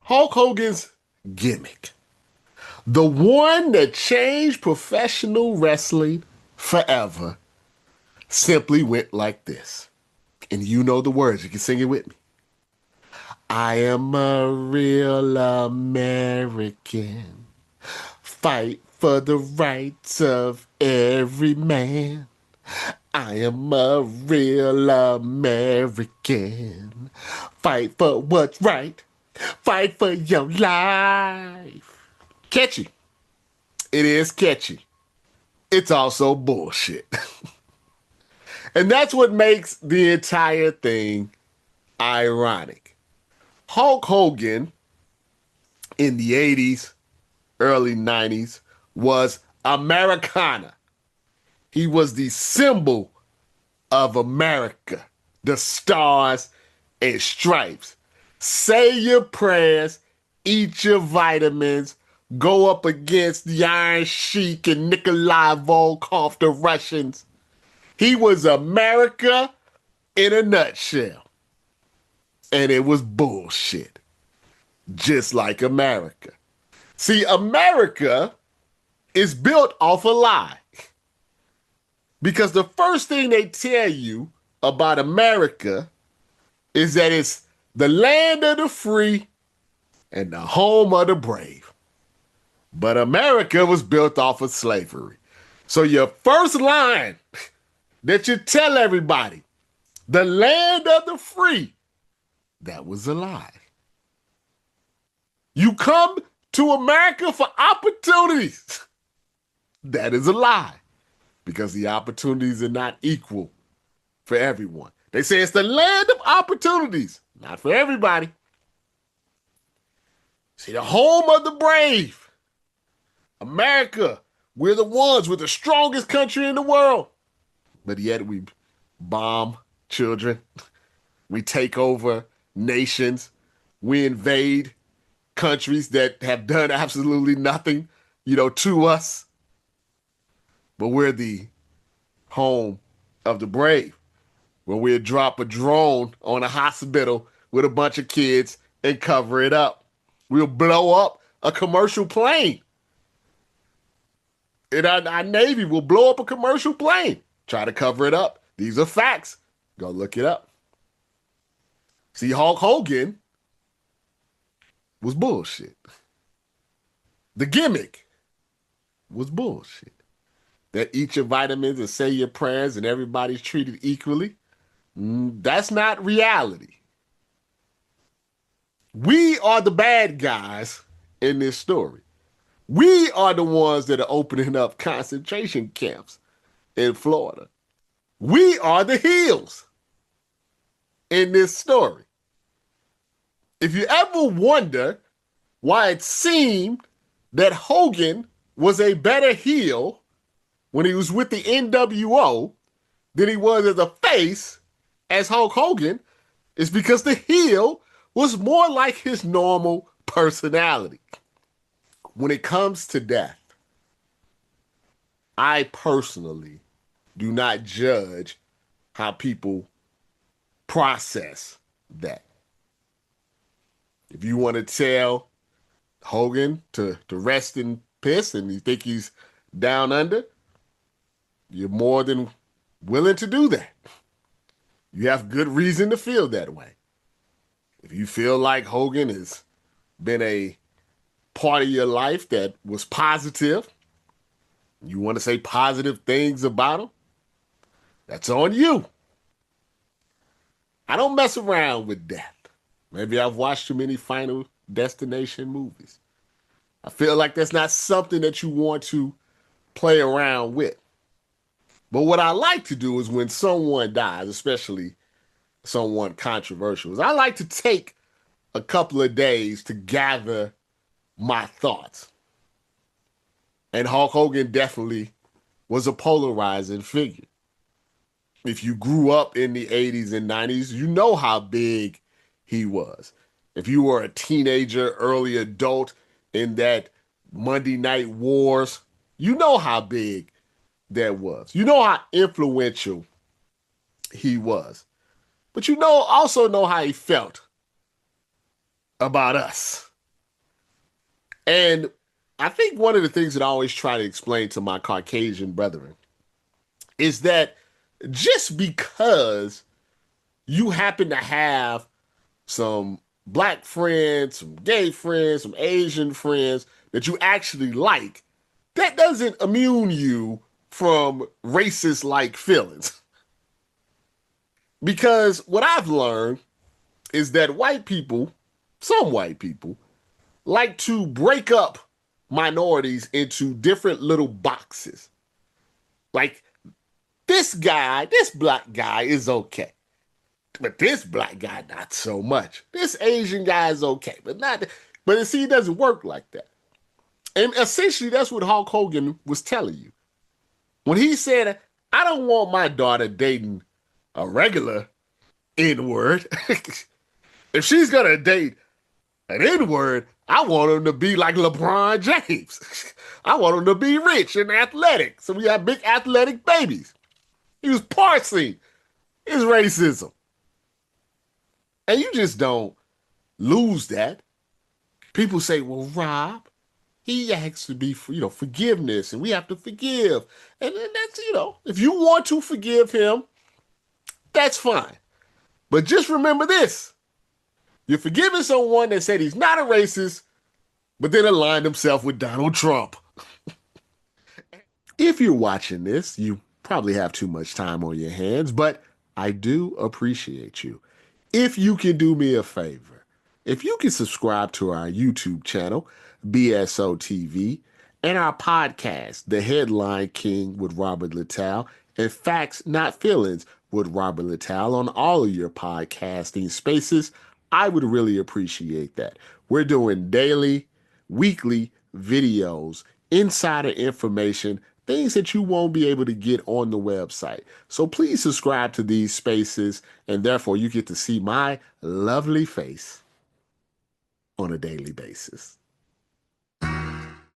Hulk Hogan's gimmick, the one that changed professional wrestling forever, simply went like this. And you know the words, you can sing it with me. I am a real American. Fight for the rights of every man. I am a real American. Fight for what's right. Fight for your life. Catchy. It is catchy. It's also bullshit. And that's what makes the entire thing ironic. Hulk Hogan in the 80s, early 90s was Americana. He was the symbol of America, the stars and stripes. Say your prayers, eat your vitamins, go up against the Iron Sheik and Nikolai Volkov, the Russians. He was America in a nutshell. And it was bullshit. Just like America. See, America is built off a lie. Because the first thing they tell you about America is that it's the land of the free and the home of the brave. But America was built off of slavery. So your first line that you tell everybody, the land of the free, that was a lie. You come to America for opportunities. That is a lie. Because the opportunities are not equal for everyone. They say it's the land of opportunities, not for everybody. See, the home of the brave. America, we're the ones, we're the strongest country in the world. But yet we bomb children. We take over nations. We invade countries that have done absolutely nothing, to us. But we're the home of the brave, where we'll drop a drone on a hospital with a bunch of kids and cover it up. We'll blow up a commercial plane. And our Navy will blow up a commercial plane. Try to cover it up. These are facts. Go look it up. See, Hulk Hogan was bullshit. The gimmick was bullshit. That eat your vitamins and say your prayers and everybody's treated equally. That's not reality. We are the bad guys in this story. We are the ones that are opening up concentration camps in Florida. We are the heels in this story. If you ever wonder why it seemed that Hogan was a better heel when he was with the NWO than he was as a face as Hulk Hogan, is because the heel was more like his normal personality. When it comes to death, I personally do not judge how people process that. If you want to tell Hogan to rest in piss and you think he's down under, you're more than willing to do that. You have good reason to feel that way. If you feel like Hogan has been a part of your life that was positive, you want to say positive things about him, that's on you. I don't mess around with death. Maybe I've watched too many Final Destination movies. I feel like that's not something that you want to play around with. But what I like to do is when someone dies, especially someone controversial, is I like to take a couple of days to gather my thoughts. And Hulk Hogan definitely was a polarizing figure. If you grew up in the 80s and 90s, you know how big he was. If you were a teenager, early adult in that Monday Night Wars, you know how big that was. You know how influential he was. But you also know how he felt about us. And I think one of the things that I always try to explain to my Caucasian brethren is that just because you happen to have some black friends, some gay friends, some Asian friends that you actually like, that doesn't immune you from racist like feelings. Because what I've learned is that white people, some white people, like to break up minorities into different little boxes. Like this guy, this black guy is okay. But this black guy, not so much. This Asian guy is okay, but not. But see, it doesn't work like that. And essentially, that's what Hulk Hogan was telling you when he said, "I don't want my daughter dating a regular N-word. If she's gonna date an N-word, I want him to be like LeBron James. I want him to be rich and athletic, so we have big athletic babies." He was parsing his racism. And you just don't lose that. People say, well, Rob, he asks to be, forgiveness, and we have to forgive. And that's, if you want to forgive him, that's fine. But just remember this. You're forgiving someone that said he's not a racist, but then aligned himself with Donald Trump. If you're watching this, you probably have too much time on your hands, but I do appreciate you. If you can do me a favor, if you can subscribe to our YouTube channel, BSO TV, and our podcast, The Headline King with Robert Littal, and Facts Not Feelings with Robert Littal on all of your podcasting spaces, I would really appreciate that. We're doing daily, weekly videos, insider information, things that you won't be able to get on the website. So please subscribe to these spaces, and therefore you get to see my lovely face on a daily basis.